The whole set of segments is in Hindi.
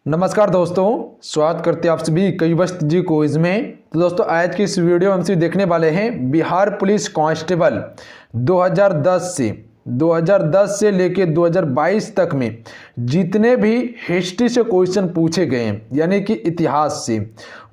नमस्कार दोस्तों, स्वागत करते हैं आप सभी कई वस्त जी क्विज में। तो दोस्तों आज की इस वीडियो में हम सभी देखने वाले हैं बिहार पुलिस कांस्टेबल 2010 से लेके 2022 तक में जितने भी हिस्ट्री से क्वेश्चन पूछे गए हैं यानी कि इतिहास से,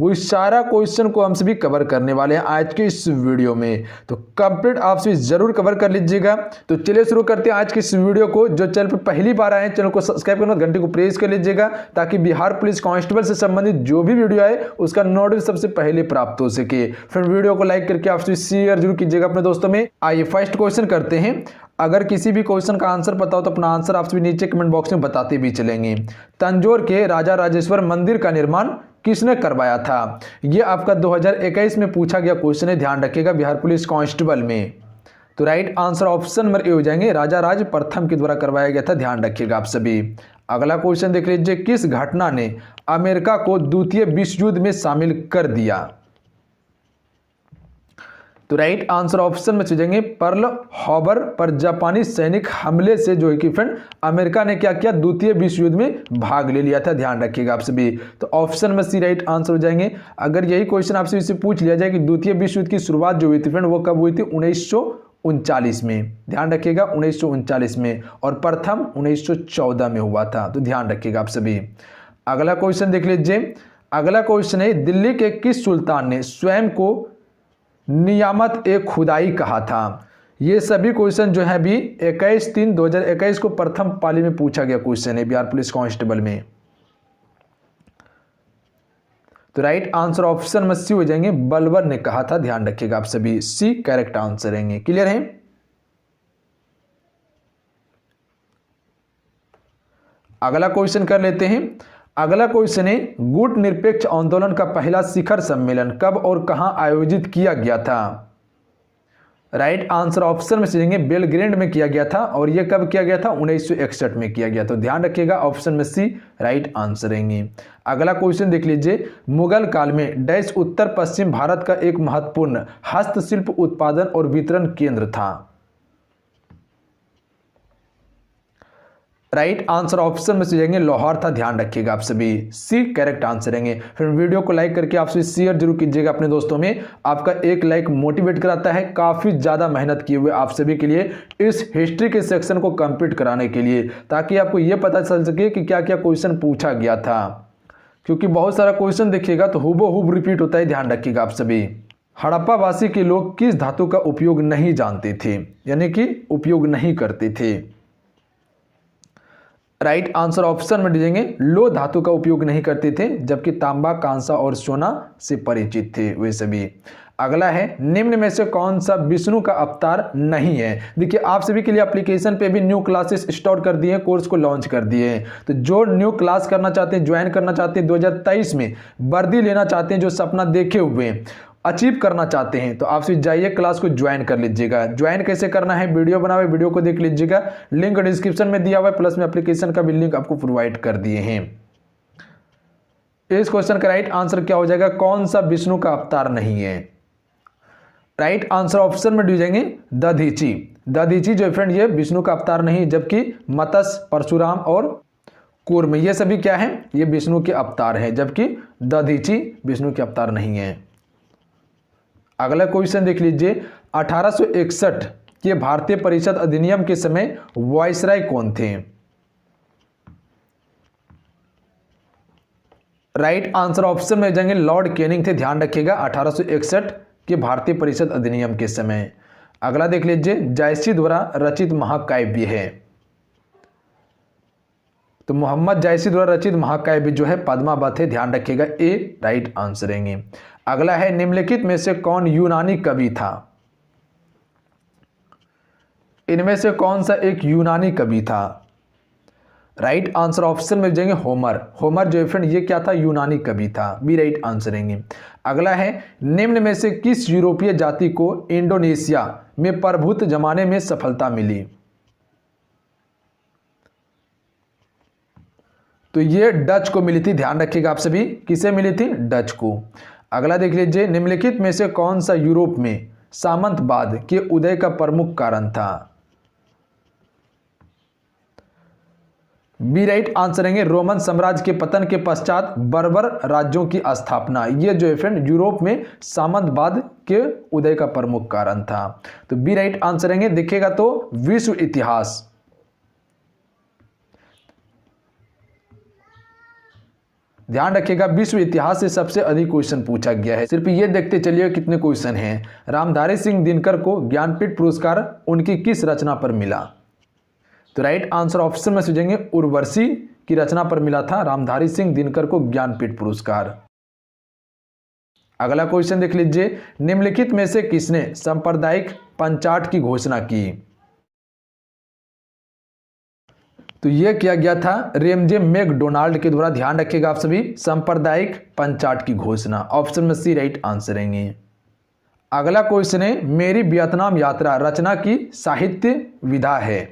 वो सारा क्वेश्चन को हम सभी कवर करने वाले हैं आज के इस वीडियो में। तो कंप्लीट आप सभी जरूर कवर कर लीजिएगा। तो चलिए शुरू करते हैं आज की इस वीडियो को। जो चैनल पर पहली बार आए हैं चैनल को सब्सक्राइब करना, घंटे को प्रेस कर लीजिएगा ताकि बिहार पुलिस कांस्टेबल से संबंधित जो भी वीडियो आए उसका नोटिफिकेशन सबसे पहले प्राप्त हो सके। फिर वीडियो को लाइक करके आप सभी शेयर जरूर कीजिएगा अपने दोस्तों में। आइए फर्स्ट क्वेश्चन करते हैं। अगर किसी भी क्वेश्चन का आंसर पता हो तो अपना आंसर आप सभी नीचे कमेंट बॉक्स में बताते भी चलेंगे। तंजौर के राजा राजेश्वर मंदिर का निर्माण किसने करवाया था? यह आपका 2021 में पूछा गया क्वेश्चन है, ध्यान रखिएगा बिहार पुलिस कांस्टेबल में। तो right answer option number A हो जाएंगे, राजा राज प्रथम के द्वारा करवाया गया था, ध्यान रखिएगा आप सभी। अगला क्वेश्चन देख लीजिए, किस घटना ने अमेरिका को द्वितीय विश्व युद्ध में शामिल कर दिया? तो राइट आंसर ऑप्शन में चलेंगे पर्ल हार्बर पर जापानी सैनिक हमले से जो है कि फ्रेंड अमेरिका ने क्या किया, द्वितीय विश्व युद्ध में भाग ले लिया था, ध्यान रखिएगा आप सभी। तो ऑप्शन में सी राइट आंसर हो जाएंगे। अगर यही क्वेश्चन आपसे इससे पूछ लिया जाए कि द्वितीय विश्व युद्ध की शुरुआत जो हुई थी फ्रेंड वो कब हुई थी, 1939 में, ध्यान रखिएगा 1939 में, और प्रथम 1914 में हुआ था, तो ध्यान रखिएगा आप सभी। अगला क्वेश्चन देख लीजिए। अगला क्वेश्चन है, दिल्ली के किस सुल्तान ने स्वयं को नियामत ए खुदाई कहा था? ये सभी क्वेश्चन जो है भी 21/3/2021 को प्रथम पाली में पूछा गया क्वेश्चन है बिहार पुलिस कांस्टेबल में। तो राइट आंसर ऑप्शन में सी हो जाएंगे, बलवर ने कहा था, ध्यान रखिएगा आप सभी। सी करेक्ट आंसर रहेंगे। क्लियर है? अगला क्वेश्चन कर लेते हैं। अगला क्वेश्चन है, गुट निरपेक्ष आंदोलन का पहला शिखर सम्मेलन कब और कहां आयोजित किया गया था? राइट आंसर ऑप्शन में चलेंगे, बेलग्रेड में किया गया था, और यह कब किया गया था, 1961 में किया गया। तो ध्यान रखिएगा ऑप्शन में सी राइट आंसर रहेंगे। अगला क्वेश्चन देख लीजिए, मुगल काल में डैश उत्तर पश्चिम भारत का एक महत्वपूर्ण हस्तशिल्प उत्पादन और वितरण केंद्र था? राइट आंसर ऑप्शन में से जाएंगे लाहौर था, ध्यान रखिएगा आप सभी। सी करेक्ट आंसर रहेंगे। फिर वीडियो को लाइक करके आप सभी शेयर जरूर कीजिएगा अपने दोस्तों में। आपका एक लाइक मोटिवेट कराता है, काफी ज्यादा मेहनत किए हुए आप सभी के लिए इस हिस्ट्री के सेक्शन को कंप्लीट कराने के लिए, ताकि आपको यह पता चल सके कि क्या क्या क्वेश्चन पूछा गया था, क्योंकि बहुत सारा क्वेश्चन देखिएगा तो हूबहू रिपीट होता है, ध्यान रखिएगा आप सभी। हड़प्पावासी के लोग किस धातु का उपयोग नहीं जानते थे, यानी कि उपयोग नहीं करते थे? राइट आंसर ऑप्शन में दीजिएंगे, लो धातु का उपयोग नहीं करते थे, जबकि तांबा, कांसा और सोना से परिचित थे वे सभी। अगला है, निम्न में से कौन सा विष्णु का अवतार नहीं है? देखिए आप सभी के लिए एप्लीकेशन पे भी न्यू क्लासेस स्टार्ट कर दिए हैं, कोर्स को लॉन्च कर दिए हैं। तो जो न्यू क्लास करना चाहते हैं, ज्वाइन करना चाहते हैं, 2023 में वर्दी लेना चाहते हैं, जो सपना देखे हुए अचीव करना चाहते हैं, तो आप सिर्फ जाइए क्लास को ज्वाइन कर लीजिएगा। ज्वाइन कैसे करना है, वीडियो बना हुआ है, वीडियो को देख लीजिएगा, लिंक डिस्क्रिप्शन में दिया हुआ है, प्लस में एप्लीकेशन का भी लिंक आपको प्रोवाइड कर दिए हैं। इस क्वेश्चन का राइट आंसर क्या हो जाएगा, कौन सा विष्णु का अवतार नहीं है? राइट आंसर ऑप्शन में दी जाएंगे दधीची। दधीची जो फ्रेंड ये विष्णु का अवतार नहीं, जबकि मत्स्य, परशुराम और कूर्म ये सभी क्या है, ये विष्णु के अवतार है, जबकि दधीची विष्णु के अवतार नहीं है। अगला क्वेश्चन देख लीजिए, 1861 के भारतीय परिषद अधिनियम के समय वायसराय कौन थे? राइट आंसर ऑप्शन में जाएंगे लॉर्ड कैनिंग थे, ध्यान रखिएगा 1861 के भारतीय परिषद अधिनियम के समय। अगला देख लीजिए, जायसी द्वारा रचित महाकाव्य है, तो मोहम्मद जायसी द्वारा रचित महाकाव्य जो है पद्मावत है, ध्यान रखिएगा ए राइट आंसर रहेंगे। अगला है, निम्नलिखित में से कौन यूनानी कवि था? इनमें से कौन सा एक यूनानी कवि था? राइट आंसर ऑप्शन में जाएंगे होमर। होमर जो फ्रेंड ये क्या था, यूनानी कवि था, बी राइट आंसर रहेंगे। अगला है, निम्न में से किस यूरोपीय जाति को इंडोनेशिया में प्रभुत्व जमाने में सफलता मिली? तो ये डच को मिली थी, ध्यान रखिएगा आप सभी, किसे मिली थी, डच को। अगला देख लीजिए, निम्नलिखित में से कौन सा यूरोप में सामंतवाद के उदय का प्रमुख कारण था? बी राइट आंसर रहेंगे रोमन साम्राज्य के पतन के पश्चात बर्बर राज्यों की स्थापना। ये जो है फ्रेंड यूरोप में सामंतवाद के उदय का प्रमुख कारण था। तो बी राइट आंसर रहेंगे। देखिएगा तो विश्व इतिहास, ध्यान रखिएगा विश्व इतिहास से सबसे अधिक क्वेश्चन पूछा गया है। सिर्फ ये देखते चलिए कितने क्वेश्चन हैं। रामधारी सिंह दिनकर को ज्ञानपीठ पुरस्कार उनकी किस रचना पर मिला? तो राइट आंसर ऑप्शन में सुझेंगे उर्वशी की रचना पर मिला था रामधारी सिंह दिनकर को ज्ञानपीठ पुरस्कार। अगला क्वेश्चन देख लीजिए, निम्नलिखित में से किसने सांप्रदायिक पंचाट की घोषणा की? तो यह किया गया था रेमजे मैकडोनाल्ड के द्वारा। ध्यान रखिएगा आप सभी, सांप्रदायिक पंचाट की घोषणा। ऑप्शन में सी राइट आंसर रहेंगे। अगला क्वेश्चन है, मेरी वियतनाम यात्रा रचना की साहित्य विधा है?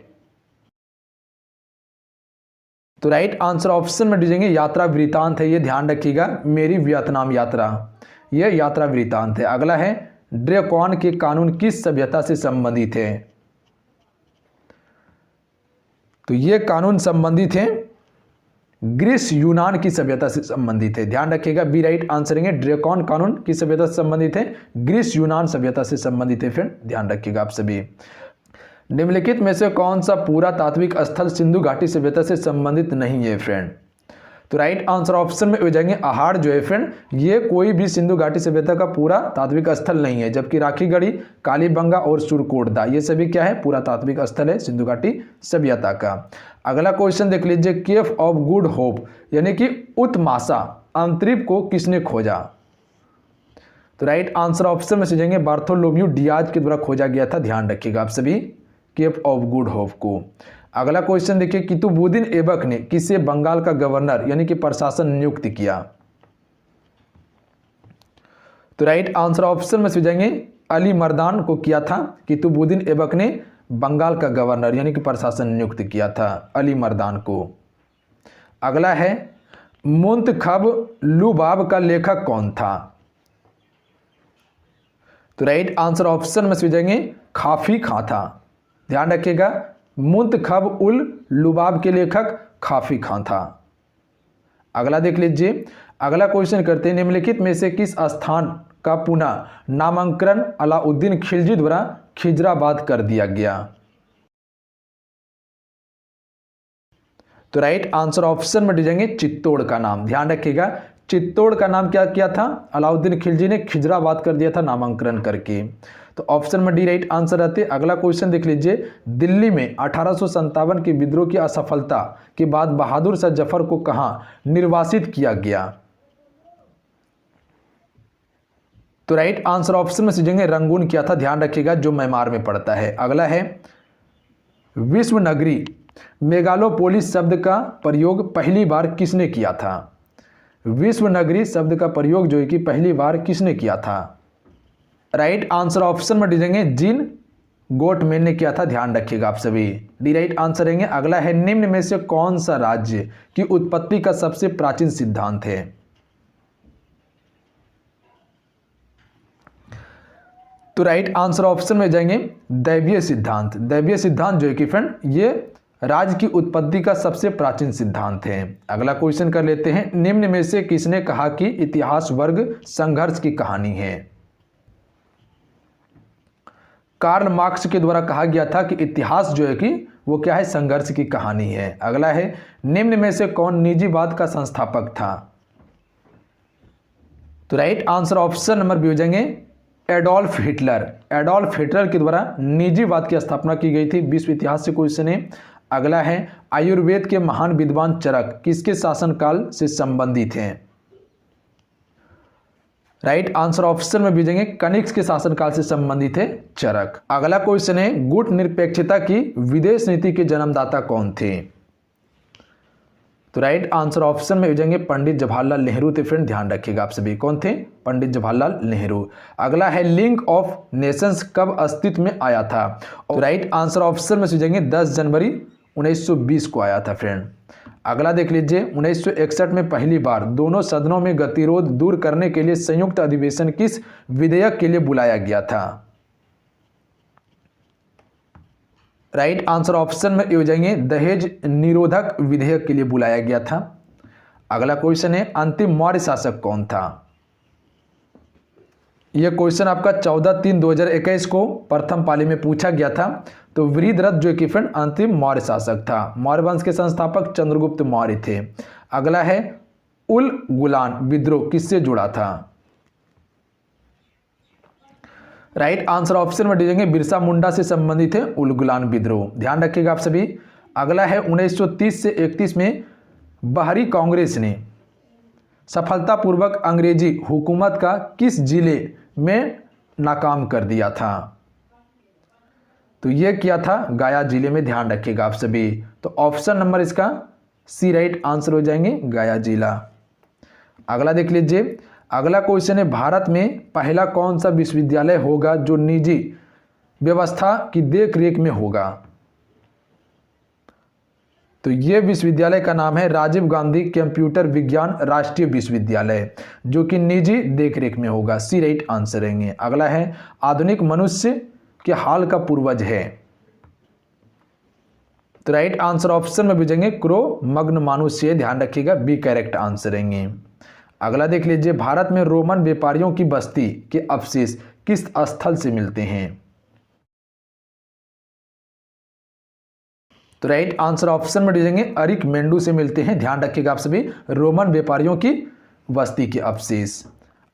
तो राइट आंसर ऑप्शन में दीजिएंगे यात्रा वृतांत है। ये ध्यान रखिएगा, मेरी वियतनाम यात्रा यह यात्रा वृतांत है। अगला है, ड्रेकॉन के कानून किस सभ्यता से संबंधित है? तो ये कानून संबंधित है ग्रीस यूनान की सभ्यता से संबंधित है। ध्यान रखिएगा बी राइट आंसर है। ड्रेकॉन कानून किस सभ्यता से संबंधित है? ग्रीस यूनान सभ्यता से संबंधित है। फ्रेंड ध्यान रखिएगा आप सभी। निम्नलिखित में से कौन सा पूरा तात्विक स्थल सिंधु घाटी सभ्यता से संबंधित नहीं है? फ्रेंड तो राइट आंसर ऑप्शन में हो जाएंगे आहार जो है फ्रेंड, ये कोई भी सिंधु घाटी सभ्यता का पूरा तात्विक स्थल नहीं है। जबकि राखीगढ़ी, कालीबंगा और सुरकोटदा ये सभी क्या है? पूरा तात्विक स्थल है सिंधु घाटी सभ्यता का। अगला क्वेश्चन देख लीजिए, केव ऑफ गुड होप यानी कि उत्माशा अंतरीप को किसने खोजा? तो राइट आंसर ऑप्शन में सुझेंगे बार्थोलोम्यू डियाज के द्वारा खोजा गया था। ध्यान रखिएगा आप सभी, केव ऑफ गुड होप को। अगला क्वेश्चन देखिए, कुतुबुद्दीन ऐबक ने किसे बंगाल का गवर्नर यानी कि प्रशासन नियुक्त किया? तो राइट आंसर ऑप्शन में सुझेंगे अली मर्दान को किया था। कुतुबुद्दीन ऐबक ने बंगाल का गवर्नर यानी कि प्रशासन नियुक्त किया था अली मर्दान को। अगला है, मुंतखब लुबाब का लेखक कौन था? तो राइट आंसर ऑप्शन में सुझेंगे खाफी खां था। ध्यान रखिएगा, मुंतखब उल लुबाब के लेखक खाफी खां था। अगला देख लीजिए, अगला क्वेश्चन करते हैं, निम्नलिखित में से किस स्थान का पुनः नामांकन अलाउद्दीन खिलजी द्वारा खिजराबाद कर दिया गया? तो राइट आंसर ऑप्शन में दीजिएंगे चित्तौड़ का नाम। ध्यान रखिएगा, चित्तौड़ का नाम क्या किया था? अलाउद्दीन खिलजी ने खिजराबाद कर दिया था नामांकन करके। तो ऑप्शन में डी राइट आंसर रहते। अगला क्वेश्चन देख लीजिए, दिल्ली में 1857 के विद्रोह की असफलता के बाद बहादुर शाह जफर को कहां निर्वासित किया गया? तो राइट आंसर ऑप्शन में सीधेंगे रंगून किया था। ध्यान रखिएगा, जो म्यांमार में पड़ता है। अगला है, विश्व नगरी मेगालोपोलिस शब्द का प्रयोग पहली बार किसने किया था? विश्व नगरी शब्द का प्रयोग जो है कि पहली बार किसने किया था? राइट आंसर ऑप्शन में दीजिएंगे जीन गोटमैन ने किया था। ध्यान रखिएगा आप सभी, डी राइट आंसर रहेंगे। अगला है, निम्न में से कौन सा राज्य की उत्पत्ति का सबसे प्राचीन सिद्धांत है? तो राइट आंसर ऑप्शन में जाएंगे दैवीय सिद्धांत। दैवीय सिद्धांत जो है कि फ्रेंड ये राज्य की उत्पत्ति का सबसे प्राचीन सिद्धांत है। अगला क्वेश्चन कर लेते हैं, निम्न में से किसने कहा कि इतिहास वर्ग संघर्ष की कहानी है? कार्ल मार्क्स के द्वारा कहा गया था कि इतिहास जो है कि वो क्या है? संघर्ष की कहानी है। अगला है, निम्न में से कौन निजीवाद का संस्थापक था? तो right answer option number B हो जाएंगे एडोल्फ हिटलर। एडोल्फ हिटलर के द्वारा निजीवाद की स्थापना की गई थी। विश्व इतिहास से क्वेश्चन है। अगला है, आयुर्वेद के महान विद्वान चरक किसके शासनकाल से संबंधित हैं? राइट आंसर ऑप्शन में भेजेंगे कनिष्क के शासनकाल से संबंधित है चरक। अगला क्वेश्चन है, गुट निरपेक्षता की विदेश नीति के जन्मदाता कौन थे? तो राइट आंसर ऑप्शन में भेजेंगे पंडित जवाहरलाल नेहरू थे। फ्रेंड ध्यान रखिएगा आप सभी, कौन थे? पंडित जवाहरलाल नेहरू। अगला है, लीग ऑफ नेशंस कब अस्तित्व में आया था? तो राइट आंसर ऑप्शन में भेजेंगे 10 जनवरी 1920 को आया था। फ्रेंड अगला देख लीजिए, 1961 में पहली बार दोनों सदनों में गतिरोध दूर करने के लिए संयुक्त अधिवेशन किस विधेयक के लिए बुलाया गया था? राइट आंसर ऑप्शन में ये हो जाएंगे दहेज निरोधक विधेयक के लिए बुलाया गया था। अगला क्वेश्चन है अंतिम मौर्य शासक कौन था। यह क्वेश्चन आपका 14/3/2021 को प्रथम पाली में पूछा गया था। तो वृद्धरथ जो कि फ्रेंड अंतिम मौर्य शासक था। मौर्य वंश के संस्थापक चंद्रगुप्त मौर्य थे। अगला है उल गुलान विद्रोह किससे जुड़ा था। राइट आंसर ऑप्शन में दीजिएंगे बिरसा मुंडा से संबंधित है उल गुलान विद्रोह, ध्यान रखिएगा आप सभी। अगला है 1930 से 31 में बाहरी कांग्रेस ने सफलतापूर्वक अंग्रेजी हुकूमत का किस जिले में नाकाम कर दिया था। तो यह किया था गया जिले में, ध्यान रखिएगा आप सभी। तो ऑप्शन नंबर इसका सी राइट आंसर हो जाएंगे गया जिला। अगला देख लीजिए, अगला क्वेश्चन है भारत में पहला कौन सा विश्वविद्यालय होगा जो निजी व्यवस्था की देखरेख में होगा। तो यह विश्वविद्यालय का नाम है राजीव गांधी कंप्यूटर विज्ञान राष्ट्रीय विश्वविद्यालय, जो कि निजी देखरेख में होगा, सी राइट आंसर रहेंगे। अगला है आधुनिक मनुष्य के हाल का पूर्वज है। तो राइट आंसर ऑप्शन में भेजेंगे क्रो मग्न मानुष्य, ध्यान रखिएगा बी करेक्ट आंसर रहेंगे। अगला देख लीजिए, भारत में रोमन व्यापारियों की बस्ती के अवशेष किस स्थल से मिलते हैं। तो राइट आंसर ऑप्शन में दीजिएंगे अरिक मेंडू से मिलते हैं, ध्यान रखिएगा आप सभी रोमन व्यापारियों की बस्ती के अवशेष।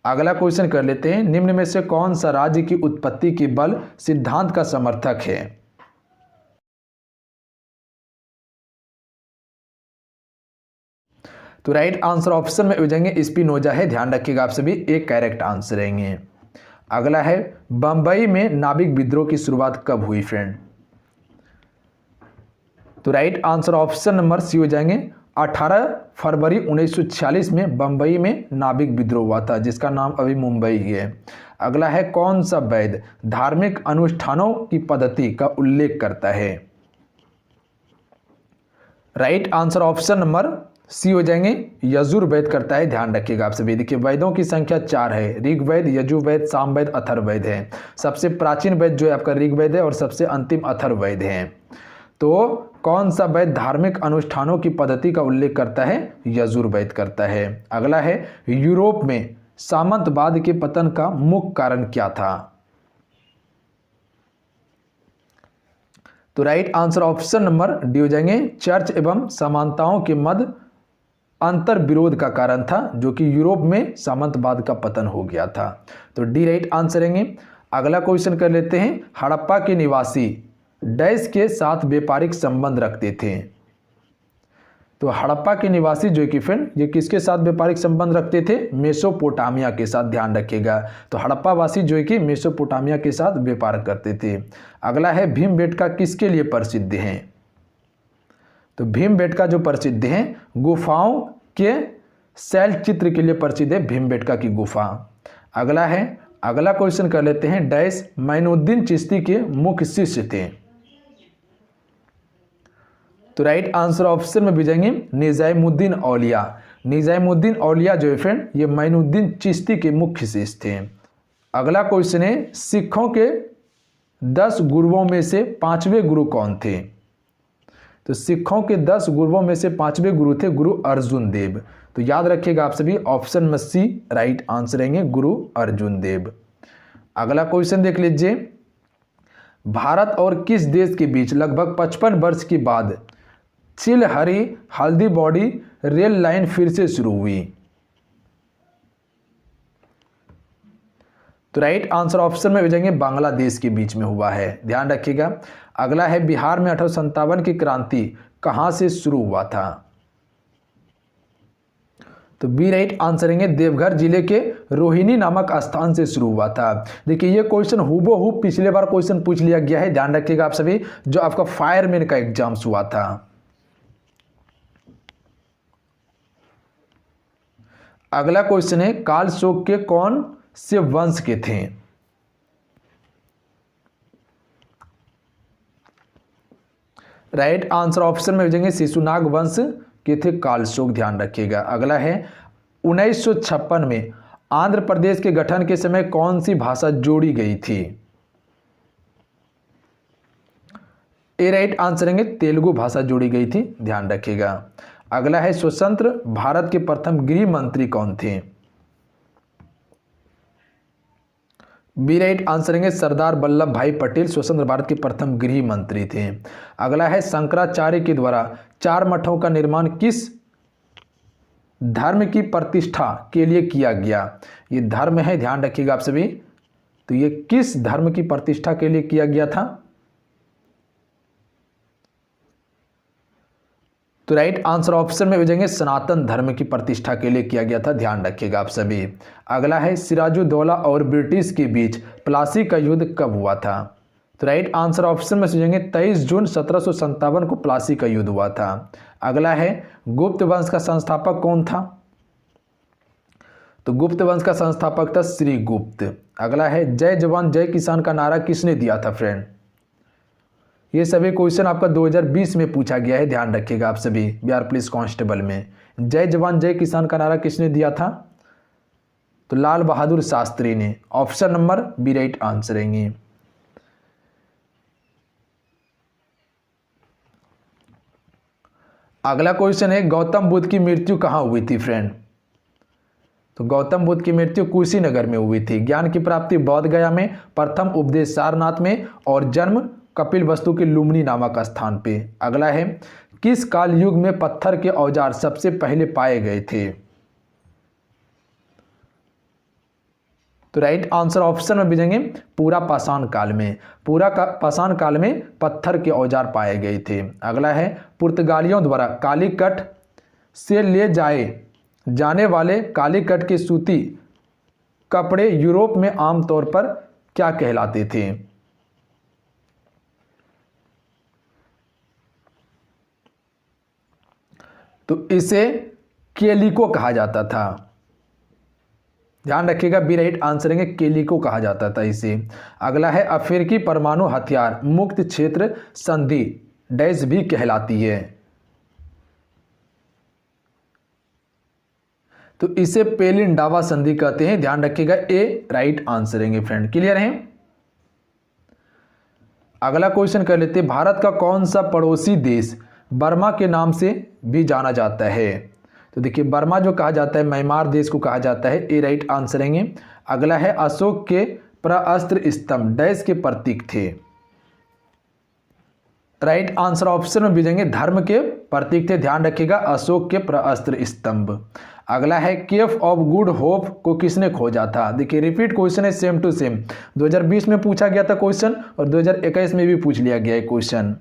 अगला क्वेश्चन कर लेते हैं, निम्न में से कौन सा राज्य की उत्पत्ति के बल सिद्धांत का समर्थक है। तो राइट आंसर ऑप्शन में हो जाएंगे स्पिनोजा है, ध्यान रखिएगा आप सभी एक करेक्ट आंसर रहेंगे। अगला है बंबई में नाविक विद्रोह की शुरुआत कब हुई फ्रेंड। तो right answer option number C हो जाएंगे 18 फरवरी 1946 में बंबई में नाविक विद्रोह हुआ था, जिसका नाम अभी मुंबई है। अगला है कौन सा वेद धार्मिक अनुष्ठानों की पद्धति का उल्लेख करता है। Right answer option number C हो जाएंगे यजुर्वेद करता है, ध्यान रखिएगा आप सभी। देखिए वेदों की संख्या 4 है, ऋग्वेद, यजुर्वेद, सामवेद, अथर्ववेद है। सबसे प्राचीन वेद जो है आपका ऋग्वेद है और सबसे अंतिम अथर्ववेद है। तो कौन सा वेद धार्मिक अनुष्ठानों की पद्धति का उल्लेख करता है, यजुर्वेद करता है। अगला है यूरोप में सामंतवाद के पतन का मुख्य कारण क्या था। तो right answer option number D हो जाएंगे चर्च एवं समानताओं के मध्य अंतर विरोध का कारण था, जो कि यूरोप में सामंतवाद का पतन हो गया था। तो डी राइट आंसर रहेंगे। अगला क्वेश्चन कर लेते हैं, हड़प्पा के निवासी डैश के साथ व्यापारिक संबंध रखते थे। तो हड़प्पा के निवासी जो कि फ्रेंड ये किसके साथ व्यापारिक संबंध रखते थे, मेसोपोटामिया के साथ, ध्यान रखिएगा। तो हड़प्पा वासी जो कि मेसोपोटामिया के साथ व्यापार करते थे। अगला है भीमबेटका किसके लिए प्रसिद्ध हैं। तो भीमबेटका जो प्रसिद्ध हैं गुफाओं के शैल चित्र के लिए प्रसिद्ध है भीमबेटका की गुफा। अगला क्वेश्चन कर लेते हैं, डैश मोइनुद्दीन चिश्ती के मुख्य शिष्य थे। तो राइट आंसर ऑप्शन में भेजेंगे निजामुद्दीन औलिया। निजामुद्दीन औलिया जो है फ्रेंड ये मोइनुद्दीन चिश्ती के मुख्य शिष्य थे। अगला क्वेश्चन है, सिखों के 10 गुरुओं में से 5वें गुरु कौन थे। तो सिखों के 10 गुरुओं में से 5वें गुरु थे गुरु अर्जुन देव। तो याद रखिएगा आप सभी ऑप्शन में सी राइट आंसर रहेंगे गुरु अर्जुन देव। अगला क्वेश्चन देख लीजिए, भारत और किस देश के बीच लगभग 55 वर्ष के बाद चिलहरी हल्दी बॉडी रेल लाइन फिर से शुरू हुई। तो राइट आंसर ऑप्शन में हो जाएंगे बांग्लादेश के बीच में हुआ है, ध्यान रखिएगा। अगला है बिहार में 1857 की क्रांति कहां से शुरू हुआ था। तो बी राइट आंसर रहेंगे देवघर जिले के रोहिणी नामक स्थान से शुरू हुआ था। देखिए ये क्वेश्चन हूबहू पिछले बार क्वेश्चन पूछ लिया गया है, ध्यान रखिएगा आप सभी, जो आपका फायरमैन का एग्जाम्स हुआ था। अगला क्वेश्चन है, कालशोक के कौन से वंश के थे। राइट आंसर ऑप्शन में भेजेंगे शिशुनाग वंश के थे कालशोक, ध्यान रखिएगा। अगला है 1956 में आंध्र प्रदेश के गठन के समय कौन सी भाषा जोड़ी गई थी। ए राइट आंसर है, तेलुगु भाषा जोड़ी गई थी, ध्यान रखिएगा। अगला है स्वतंत्र भारत के प्रथम गृह मंत्री कौन थे? बी राइट आंसर है, सरदार वल्लभ भाई पटेल स्वतंत्र भारत के प्रथम गृह मंत्री थे। अगला है शंकराचार्य के द्वारा 4 मठों का निर्माण किस धर्म की प्रतिष्ठा के लिए किया गया? ये धर्म है, ध्यान रखिएगा आप सभी। तो ये किस धर्म की प्रतिष्ठा के लिए किया गया था? तो राइट आंसर ऑप्शन में भेजेंगे सनातन धर्म की प्रतिष्ठा के लिए किया गया था, ध्यान रखिएगा आप सभी। अगला है सिराजुद्दौला और ब्रिटिश के बीच प्लासी का युद्ध कब हुआ था? तो राइट आंसर ऑप्शन में भेजेंगे 23 जून 1757 को प्लासी का युद्ध हुआ था। अगला है गुप्त वंश का संस्थापक कौन था? तो गुप्त वंश का संस्थापक था श्री गुप्त। अगला है जय जवान जय किसान का नारा किसने दिया था फ्रेंड? ये सभी क्वेश्चन आपका 2020 में पूछा गया है, ध्यान रखिएगा आप सभी। बिहार पुलिस कांस्टेबल में जय जवान जय किसान का नारा किसने दिया था? तो लाल बहादुर शास्त्री ने। Option number B right answer है। अगला क्वेश्चन है गौतम बुद्ध की मृत्यु कहाँ हुई थी फ्रेंड? तो गौतम बुद्ध की मृत्यु कुशीनगर में हुई थी। ज्ञान की प्राप्ति बोध गया में, प्रथम उपदेश सारनाथ में और जन्म कपिल वस्तु के लुम्बिनी नामक स्थान पे। अगला है किस काल युग में पत्थर के औजार सबसे पहले पाए गए थे? तो राइट आंसर ऑप्शन में भेजेंगे पूरा पाषाण काल में। पूरा पाषाण काल में पत्थर के औजार पाए गए थे। अगला है पुर्तगालियों द्वारा कालीकट से ले जाने वाले कालीकट के सूती कपड़े यूरोप में आमतौर पर क्या कहलाते थे? तो इसे केलिको कहा जाता था, ध्यान रखिएगा। बी राइट आंसर है, केलिको कहा जाता था इसे। अगला है अफ्रीकी परमाणु हथियार मुक्त क्षेत्र संधि डैश भी कहलाती है? तो इसे पेलिंडावा संधि कहते हैं, ध्यान रखिएगा। ए राइट आंसर है फ्रेंड, क्लियर है। अगला क्वेश्चन कर लेते हैं भारत का कौन सा पड़ोसी देश बर्मा के नाम से भी जाना जाता है? तो देखिए बर्मा जो कहा जाता है म्यांमार देश को कहा जाता है। ए राइट आंसर है। अगला है अशोक के प्रअस्त्र स्तंभ डैश के प्रतीक थे? राइट आंसर ऑप्शन में भेजेंगे धर्म के प्रतीक थे, ध्यान रखिएगा। अशोक के प्रअस्त्र स्तंभ। अगला है केफ ऑफ गुड होप को किसने खोजा था? देखिए रिपीट क्वेश्चन है, सेम टू सेम। 2020 में पूछा गया था क्वेश्चन और 2021 में भी पूछ लिया गया है question.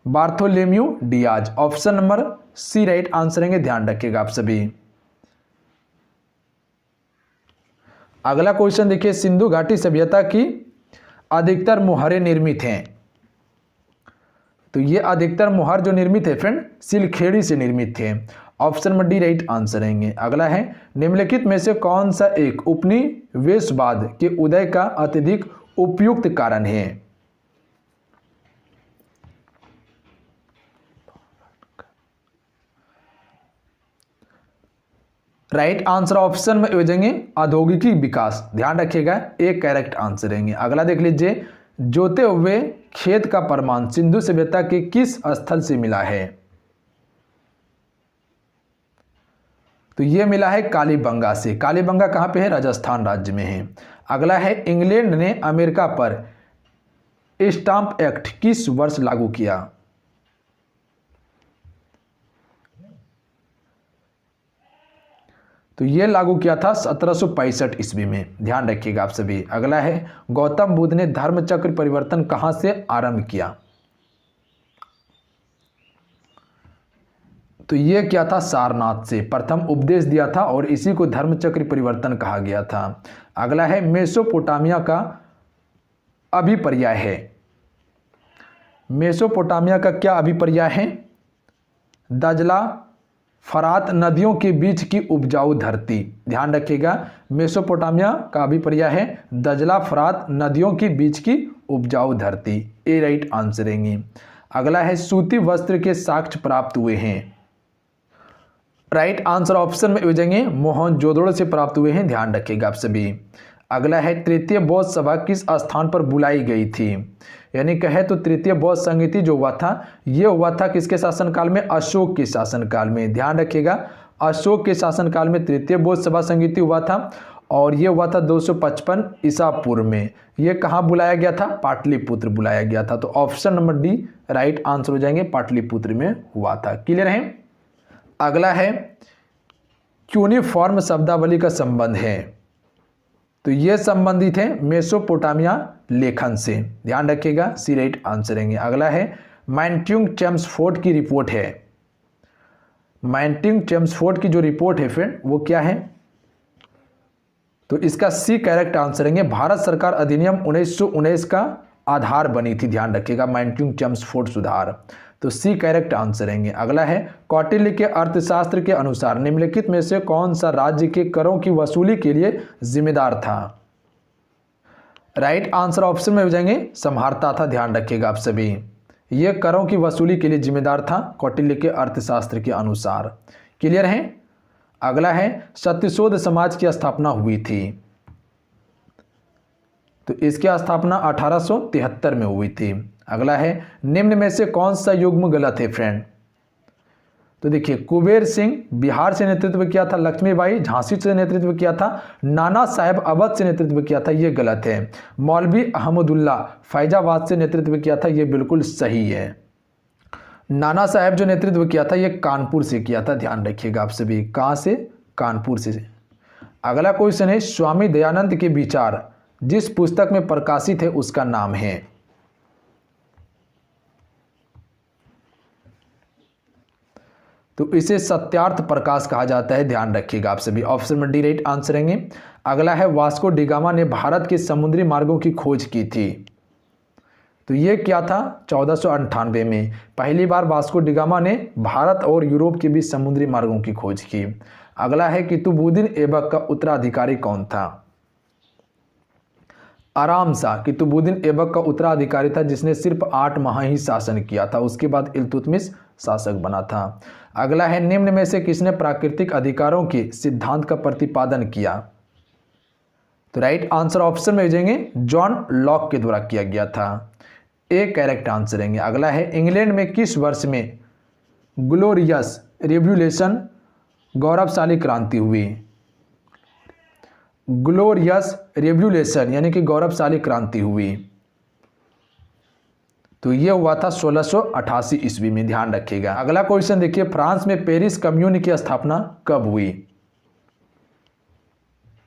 Bartholomew Dias. Option number C right answer है, ध्यान रखिएगा आप सभी। अगला क्वेश्चन देखिए सिंधु घाटी सभ्यता की अधिकतर मुहारें निर्मित हैं। तो ये अधिकतर मुहार जो निर्मित है फ्रेंड सिलखेड़ी से निर्मित थे। Option number D right answer है। अगला है निम्नलिखित में से कौन सा एक उपनिवेशवाद के उदय का अत्यधिक उपयुक्त कारण है? राइट आंसर ऑप्शन में भेजेंगे औद्योगिकी विकास, ध्यान रखिएगा। एक करेक्ट आंसर है। अगला देख लीजिए जोते हुए खेत का प्रमाण सिंधु सभ्यता के किस स्थल से मिला है? तो यह मिला है कालीबंगा से। कालीबंगा कहां पे है? राजस्थान राज्य में है। अगला है इंग्लैंड ने अमेरिका पर स्टाम्प एक्ट किस वर्ष लागू किया? तो यह लागू किया था 1765 ईस्वी में, ध्यान रखिएगा आप सभी। अगला है गौतम बुद्ध ने धर्मचक्र परिवर्तन कहां से आरंभ किया? तो यह क्या था? सारनाथ से प्रथम उपदेश दिया था और इसी को धर्मचक्र परिवर्तन कहा गया था। अगला है मेसोपोटामिया का अभिपर्याय है। मेसोपोटामिया का क्या अभिपर्याय है? दजला फरात नदियों के बीच की उपजाऊ धरती, ध्यान रखिएगा। मेसोपोटामिया का अभिपर्याय है दजला फरात नदियों के बीच की उपजाऊ धरती। ए राइट आंसर है। अगला है सूती वस्त्र के साक्ष्य प्राप्त हुए हैं। राइट आंसर ऑप्शन में भेजेंगे मोहनजोदड़ो से प्राप्त हुए हैं, ध्यान रखिएगा आप सभी। अगला है तृतीय बौद्ध सभा किस स्थान पर बुलाई गई थी, यानी कहे तो तृतीय बौद्ध संगीति जो हुआ था ये हुआ था किसके शासनकाल में, अशोक के शासनकाल में। ध्यान रखिएगा, अशोक के शासनकाल में तृतीय बौद्ध सभा संगीति हुआ था और ये हुआ था 255 ईसा पूर्व में। ये कहाँ बुलाया गया था, पाटलिपुत्र बुलाया गया था। तो option number D right answer हो जाएंगे, पाटलिपुत्र में हुआ था। क्लियर है। अगला है क्यूनिफॉर्म शब्दावली का संबंध है, तो ये संबंधित है मेसोपोटामिया लेखन से। ध्यान रखिएगा, सी राइट आंसर रहेंगे। अगला है मैंट्यूंग चेम्सफोर्ड की रिपोर्ट है, मैंट्यूंग चेम्सफोर्ड की जो रिपोर्ट है फ्रेंड वो क्या है, तो इसका सी करेक्ट आंसर रहेंगे। भारत सरकार अधिनियम 1919 का आधार बनी थी। ध्यान रखिएगा, मैंट्यूंग चेम्सफोर्ड सुधार, तो सी करेक्ट आंसर रहेंगे। अगला है कौटिल्य के अर्थशास्त्र के अनुसार निम्नलिखित में से कौन सा राज्य के करों की वसूली के लिए जिम्मेदार था। राइट आंसर ऑप्शन में हो जाएंगे संहारता था। ध्यान रखिएगा आप सभी, ये करों की वसूली के लिए जिम्मेदार था कौटिल्य के अर्थशास्त्र के अनुसार। क्लियर है। अगला है सत्यशोध समाज की स्थापना हुई थी, तो इसकी स्थापना 1873 में हुई थी। अगला है निम्न में से कौन सा युग्म गलत है फ्रेंड, तो देखिए कुबेर सिंह बिहार से नेतृत्व किया था, लक्ष्मीबाई झांसी से नेतृत्व किया था, नाना साहेब अवध से नेतृत्व किया था, ये गलत है। मौलवी अहमदुल्ला फैजाबाद से नेतृत्व किया था, ये बिल्कुल सही है। नाना साहेब जो नेतृत्व किया था ये कानपुर से किया था। ध्यान रखिएगा आप सभी, कहाँ से, कानपुर से। अगला क्वेश्चन है स्वामी दयानंद के विचार जिस पुस्तक में प्रकाशित है उसका नाम है, तो इसे सत्यार्थ प्रकाश कहा जाता है। ध्यान रखिएगा आप सभी, ऑप्शन में डी राइट आंसर रहेंगे। अगला है वास्को डिगामा ने भारत के समुद्री मार्गों की खोज की थी, तो ये क्या था 1498 में पहली बार वास्को डिगामा ने भारत और यूरोप के बीच समुद्री मार्गों की खोज की। अगला है कुतुबुद्दीन ऐबक का उत्तराधिकारी कौन था, आराम शाह कुतुबुद्दीन ऐबक का उत्तराधिकारी था जिसने सिर्फ 8 माह ही शासन किया था, उसके बाद इल्तुतमिश शासक बना था। अगला है निम्न में से किसने प्राकृतिक अधिकारों के सिद्धांत का प्रतिपादन किया, तो राइट आंसर ऑप्शन में हो जाएंगे जॉन लॉक के द्वारा किया गया था, ए करेक्ट आंसर रहेंगे। अगला है इंग्लैंड में किस वर्ष में ग्लोरियस रिवॉल्यूशन गौरवशाली क्रांति हुई, ग्लोरियस रिवॉल्यूशन यानी कि गौरवशाली क्रांति हुई, तो ये हुआ था 1688 ईस्वी में। ध्यान रखिएगा। अगला क्वेश्चन देखिए फ्रांस में पेरिस कम्यून की स्थापना कब हुई,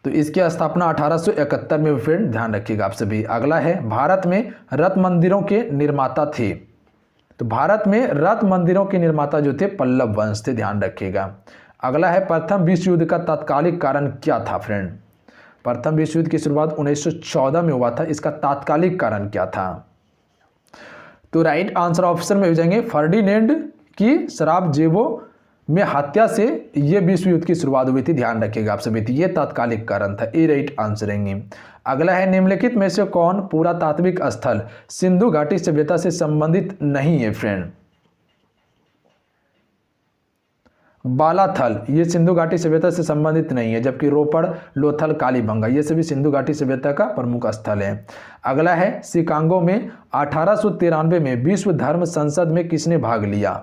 तो इसकी स्थापना 1871 में। फ्रेंड ध्यान रखिएगा आप सभी। अगला है भारत में रथ मंदिरों के निर्माता थे, तो भारत में रथ मंदिरों के निर्माता जो थे पल्लव वंश थे। ध्यान रखिएगा। अगला है प्रथम विश्व युद्ध का तात्कालिक कारण क्या था फ्रेंड, प्रथम विश्व युद्ध की शुरुआत 1914 में हुआ था, इसका तात्कालिक कारण क्या था, तो राइट आंसर ऑप्शन में हो जाएंगे फर्डिनेंड की सराबजेवो में हत्या से ये विश्व युद्ध की शुरुआत हुई थी। ध्यान रखिएगा आप सभी, ये तात्कालिक कारण था, ए राइट आंसर रहेंगे। अगला है निम्नलिखित में से कौन पुरातात्विक स्थल सिंधु घाटी सभ्यता से संबंधित नहीं है फ्रेंड, बालाथल ये सिंधु घाटी सभ्यता से संबंधित नहीं है, जबकि रोपड़, लोथल, कालीबंगा ये सभी सिंधु घाटी सभ्यता का प्रमुख स्थल है। अगला है शिकागो में 1893 में विश्व धर्म संसद में किसने भाग लिया,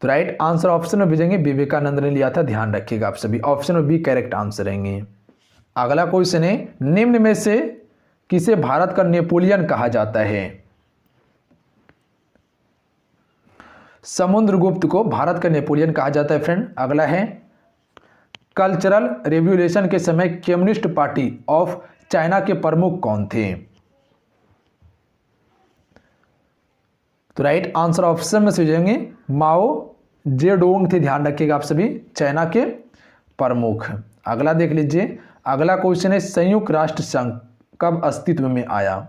तो राइट आंसर ऑप्शन में भेजेंगे विवेकानंद ने लिया था। ध्यान रखिएगा आप सभी, ऑप्शन में बी करेक्ट आंसर रहेंगे। अगला क्वेश्चन है निम्न में से किसे भारत का नेपोलियन कहा जाता है, समुद्रगुप्त को भारत का नेपोलियन कहा जाता है फ्रेंड। अगला है कल्चरल रेवोल्यूशन के समय कम्युनिस्ट पार्टी ऑफ चाइना के प्रमुख कौन थे, तो राइट आंसर ऑप्शन में से जाएंगे माओ जेडोंग थे। ध्यान रखिएगा आप सभी, चाइना के प्रमुख। अगला देख लीजिए। अगला क्वेश्चन है संयुक्त राष्ट्र संघ कब अस्तित्व में आया,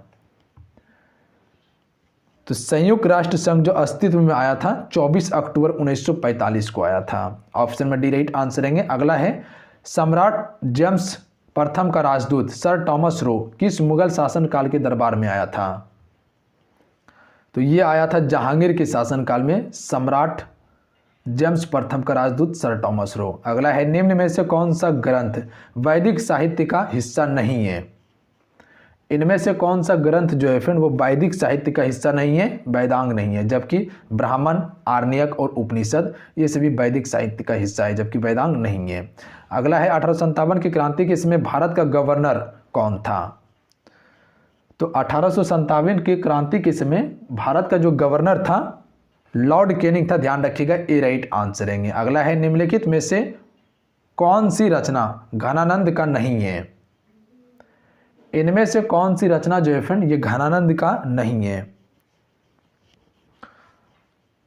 तो संयुक्त राष्ट्र संघ जो अस्तित्व में आया था 24 अक्टूबर 1945 को आया था। ऑप्शन में डी राइट आंसर रहेंगे। अगला है सम्राट जेम्स प्रथम का राजदूत सर टॉमस रो किस मुगल शासनकाल के दरबार में आया था, तो ये आया था जहांगीर के शासनकाल में सम्राट जेम्स प्रथम का राजदूत सर टॉमस रो। अगला है, निम्न में से कौन सा ग्रंथ वैदिक साहित्य का हिस्सा नहीं है? इनमें से कौन सा ग्रंथ जो है फ्रेंड वो वैदिक साहित्य का हिस्सा नहीं है, वेदांग नहीं है, जबकि ब्राह्मण, आरण्यक और उपनिषद ये सभी वैदिक साहित्य का हिस्सा है, जबकि वेदांग नहीं है। अगला है, 1857 की क्रांति के समय भारत का गवर्नर कौन था? तो 1857 की क्रांति के समय भारत का जो गवर्नर था लॉर्ड कैनिंग था, ध्यान रखिएगा, ए राइट आंसर है। अगला है, निम्नलिखित में से कौन सी रचना घनानंद का नहीं है? इनमें से कौन सी रचना जो है फ्रेंड ये घनानंद का नहीं है?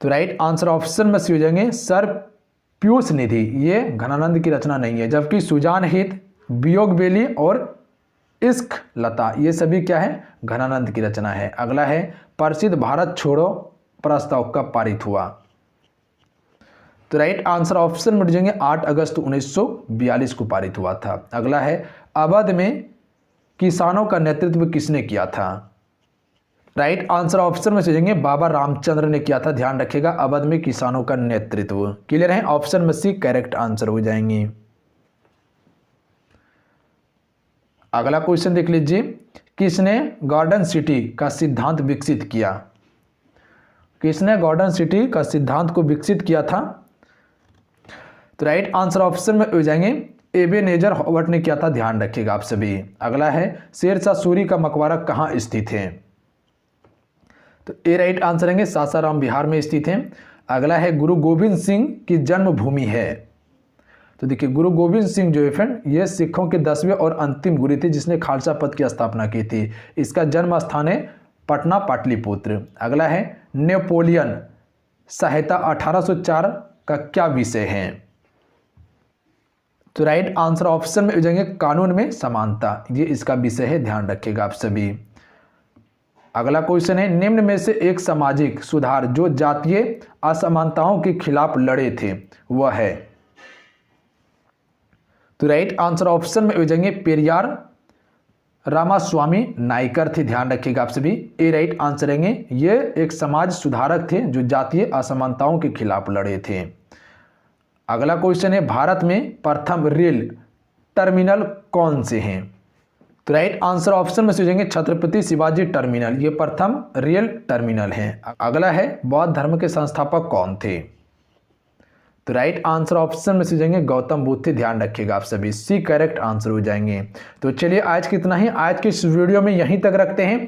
तो राइट आंसर ऑप्शन में सी हो जाएंगे सर पीयूष निधि, ये घनानंद की रचना नहीं है, जबकि सुजान हित, वियोग बेली और इश्क लता ये सभी क्या है, घनानंद की रचना है। अगला है, प्रसिद्ध भारत छोड़ो प्रस्ताव कब पारित हुआ? तो राइट आंसर ऑप्शन में जाएंगे 8 अगस्त 1942 को पारित हुआ था। अगला है, अवध में किसानों का नेतृत्व किसने किया था? राइट आंसर ऑप्शन में से जाएंगे बाबा रामचंद्र ने किया था, ध्यान रखिएगा, अवध में किसानों का नेतृत्व। क्लियर है, ऑप्शन में सी करेक्ट आंसर हो जाएंगे। अगला क्वेश्चन देख लीजिए, किसने गार्डन सिटी का सिद्धांत विकसित किया? किसने गार्डन सिटी का सिद्धांत को विकसित किया था? तो राइट आंसर ऑप्शन में हो जाएंगे एबेनेजर हॉवर्ड ने किया था, ध्यान रखिएगा आप सभी। अगला है, शेरशाह सूरी का मकबरा कहाँ स्थित है? तो ए राइट आंसर है, सासाराम बिहार में स्थित है। अगला है, गुरु गोविंद सिंह की जन्मभूमि है? तो देखिए, गुरु गोविंद सिंह जो है फ्रेंड ये सिखों के 10वें और अंतिम गुरु थे जिसने खालसा पंथ की स्थापना की थी। इसका जन्म स्थान है पटना पाटलिपुत्र। अगला है, नेपोलियन सहायता 1804 का क्या विषय है? तो राइट आंसर ऑप्शन में हो जाएंगे कानून में समानता, ये इसका विषय है, ध्यान रखिएगा आप सभी। अगला क्वेश्चन है, निम्न में से एक सामाजिक सुधार जो जातीय असमानताओं के खिलाफ लड़े थे वह है? तो राइट आंसर ऑप्शन में हो जाएंगे पेरियार रामास्वामी नायकर थे, ध्यान रखिएगा आप सभी। ए राइट आंसर है, ये एक समाज सुधारक थे जो जातीय असमानताओं के खिलाफ लड़े थे। अगला क्वेश्चन है, भारत में प्रथम रेल टर्मिनल कौन से हैं? तो राइट आंसर ऑप्शन में से हो जाएंगे छत्रपति शिवाजी टर्मिनल, ये प्रथम रेल टर्मिनल है। अगला है, बौद्ध धर्म के संस्थापक कौन थे? तो राइट आंसर ऑप्शन में से जाएंगे गौतम बुद्ध थे, ध्यान रखिएगा आप सभी, सी करेक्ट आंसर हो जाएंगे। तो चलिए आज कितना ही, आज की इस वीडियो में यहीं तक रखते हैं।